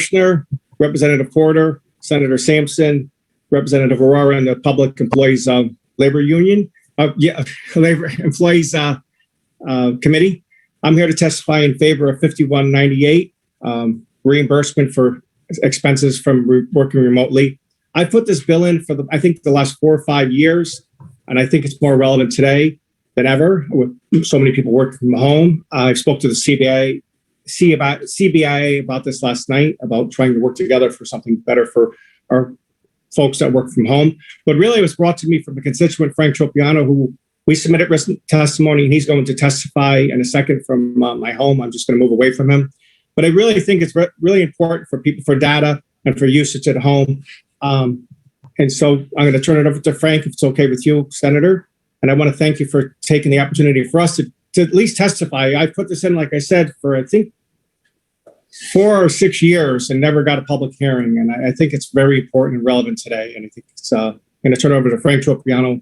Kushner, Representative Porter, Senator Sampson, Representative Aurora, and the Public Employees Labor Union, Labor Employees Committee. I'm here to testify in favor of 5198, reimbursement for expenses from working remotely. I put this bill in for I think the last 4 or 5 years, and I think it's more relevant today than ever with so many people working from home. I spoke to the CBIA about this last night, about trying to work together for something better for our folks that work from home. But really it was brought to me from a constituent, Frank Tropiano, who we submitted written testimony, and he's going to testify in a second from my home. I'm just going to move away from him. But I really think it's really important for people, for data and for usage at home. And so I'm going to turn it over to Frank, if it's okay with you, Senator. And I want to thank you for taking the opportunity for us to at least testify. I put this in, like I said, for I think 4 or 6 years and never got a public hearing. And I think it's very important and relevant today. And I think it's going to turn it over to Frank Tropiano.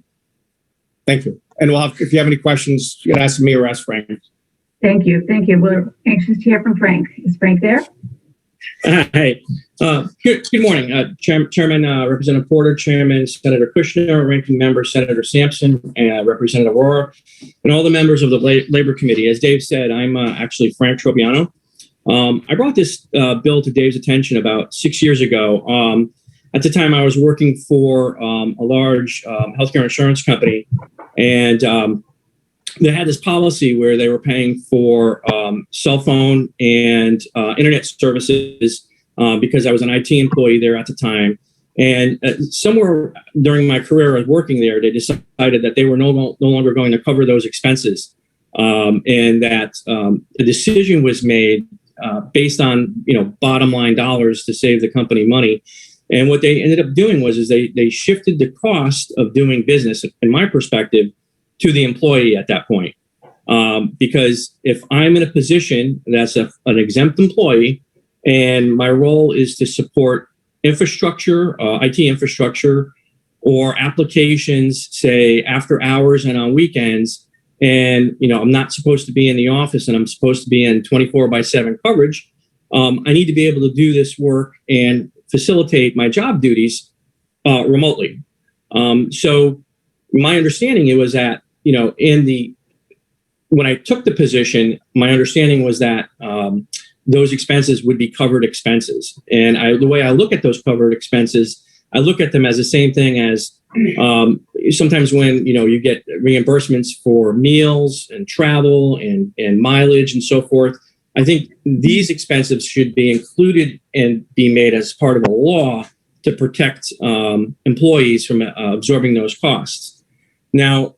Thank you. And we'll have, if you have any questions, you can ask me or ask Frank. Thank you. Thank you. We're anxious to hear from Frank. Is Frank there? Hi. Good morning, Chairman Representative Porter, Chairman Senator Kushner, Ranking Member Senator Sampson, and Representative Aurora, and all the members of the Labor Committee. As Dave said, I'm actually Frank Tropiano. I brought this bill to Dave's attention about 6 years ago. At the time, I was working for a large healthcare insurance company, and they had this policy where they were paying for cell phone and internet services because I was an IT employee there at the time. And somewhere during my career of working there, they decided that they were no longer going to cover those expenses, and that the decision was made based on bottom line dollars to save the company money. And what they ended up doing was they shifted the cost of doing business, in my perspective, to the employee at that point. Because if I'm in a position that's an exempt employee and my role is to support infrastructure, IT infrastructure, or applications, say after hours and on weekends, and I'm not supposed to be in the office and I'm supposed to be in 24/7 coverage, I need to be able to do this work and facilitate my job duties remotely. So my understanding, it was that when I took the position, my understanding was that those expenses would be covered expenses. And the way I look at those covered expenses, I look at them as the same thing as sometimes when you get reimbursements for meals and travel and mileage and so forth. I think these expenses should be included and be made as part of a law to protect employees from absorbing those costs. Now,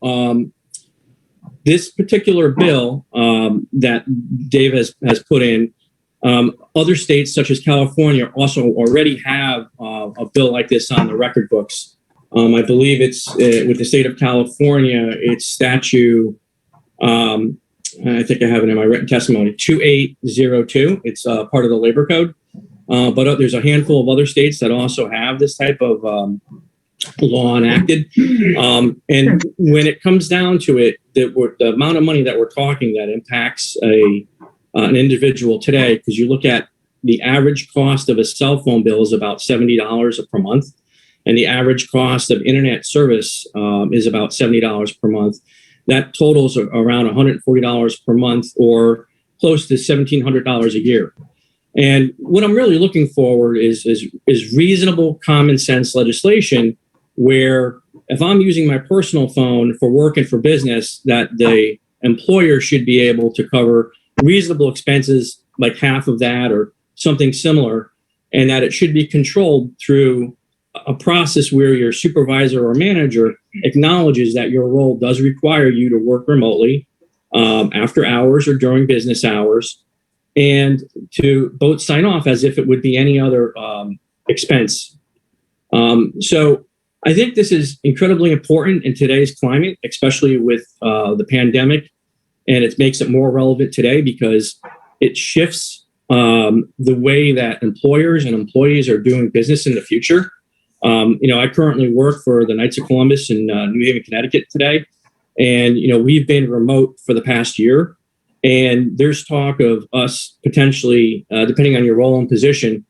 this particular bill that Dave has put in, other states such as California also already have a bill like this on the record books. I believe it's with the state of California, it's statute, I think I have it in my written testimony, 2802. It's part of the labor code. But there's a handful of other states that also have this type of law enacted. And when it comes down to it, the amount of money that we're talking that impacts an individual today, because you look at the average cost of a cell phone bill is about $70 per month. And the average cost of internet service is about $70 per month. That totals around $140 per month, or close to $1,700 a year. And what I'm really looking forward is reasonable common sense legislation where if I'm using my personal phone for work and for business, that the employer should be able to cover reasonable expenses like half of that or something similar, and that it should be controlled through a process where your supervisor or manager acknowledges that your role does require you to work remotely after hours or during business hours, and to both sign off as if it would be any other expense. So I think this is incredibly important in today's climate, especially with the pandemic, and it makes it more relevant today because it shifts the way that employers and employees are doing business in the future. I currently work for the Knights of Columbus in New Haven, Connecticut today. And, we've been remote for the past year. And there's talk of us potentially, depending on your role and position,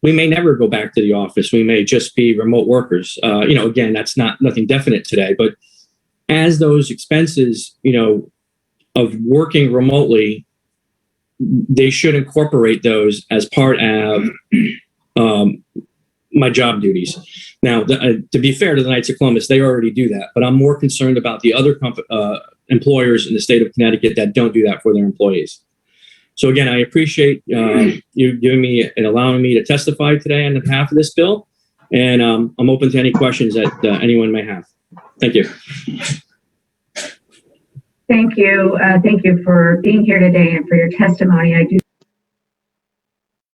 we may never go back to the office. We may just be remote workers. Again, that's nothing definite today, but as those expenses, of working remotely, they should incorporate those as part of my job duties. Now, to be fair to the Knights of Columbus, they already do that, but I'm more concerned about the other employers in the state of Connecticut that don't do that for their employees. So again, I appreciate you giving me and allowing me to testify today on behalf of this bill, and I'm open to any questions that anyone may have. Thank you. Thank you. Thank you for being here today and for your testimony. I do